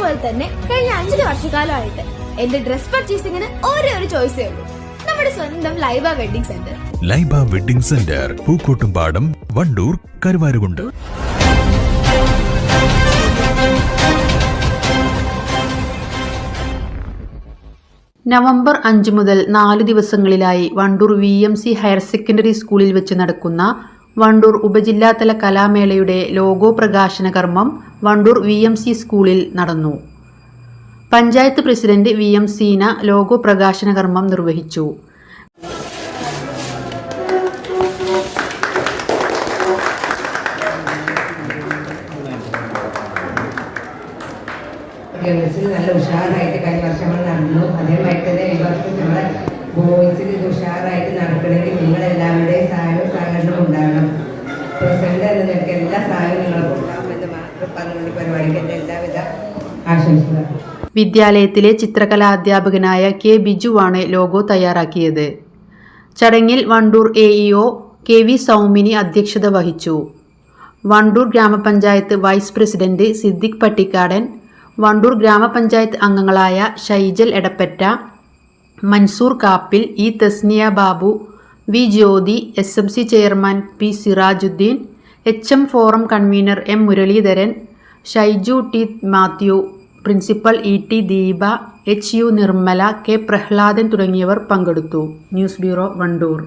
പോലെ തന്നെ കഴിഞ്ഞ 5 വർഷക്കാലമായിട്ട് എന്റെ ഡ്രസ് പർച്ചേസിംഗിന് ഒരേ ഒരു ചോയ്സേ ഉള്ളൂ, നമ്മുടെ സ്വന്തം Laiba wedding centre. Laiba wedding centre, Pookkottumpadam, Wandoor, Karuvarakundu. November 5 മുതൽ 4 ദിവസങ്ങളിലായി വണ്ടൂർ VMC ഹയർ സെക്കൻഡറി സ്കൂളിൽ വെച്ച് നടക്കുന്ന വണ്ടൂർ ഉപജില്ലാതല കലാമേളയുടെ ലോഗോ പ്രകാശന കർമ്മം വണ്ടൂർ VMC സ്കൂളിൽ നടന്നു. Panchayat president VM Seena logo പ്രകാശന കർമ്മം നിർവഹിച്ചു. നല്ല ഉഷാറായിട്ട് കഴിഞ്ഞ വർഷങ്ങൾ നടന്നു. അതേമാതിരി തന്നെ ഈ വർഷം നമ്മളെ ബോയ്സിൽ ഇത് ഉഷാറായിട്ട് നടക്കണമെങ്കിൽ നിങ്ങളെല്ലാവരുടെയും സഹായവും സഹകരണവും ഉണ്ടാകണം. പ്രസിഡന്റ് എന്ന നിലയ്ക്ക് എല്ലാ സഹായവും നിങ്ങൾ കൊടുക്കാമെന്ന് മാത്രം പറഞ്ഞുകൊണ്ട് പരിപാടിക്ക് എൻ്റെ എല്ലാവിധ ആശംസകൾ. വിദ്യാലയത്തിലെ ചിത്രകലാധ്യാപകനായ K. ബിജുവാണ് ലോഗോ തയ്യാറാക്കിയത്. ചടങ്ങിൽ വണ്ടൂർ AEO KV സൗമിനി അധ്യക്ഷത വഹിച്ചു. വണ്ടൂർ ഗ്രാമപഞ്ചായത്ത് വൈസ് പ്രസിഡന്റ് സിദ്ദിഖ് പട്ടിക്കാടൻ, വണ്ടൂർ ഗ്രാമപഞ്ചായത്ത് അംഗങ്ങളായ Shaijal Edappatta, Mansoor Kappil, E. Thasniya Babu, V. Jyothi, SMC chairman P. Sirajuddin, HM forum convener M. Muraleedharan, Shaiju T. Mathew, principal ET Deepa, HU Nirmala, K. Prahladan തുടങ്ങിയവർ പങ്കെടുത്തു. News bureau, Wandoor.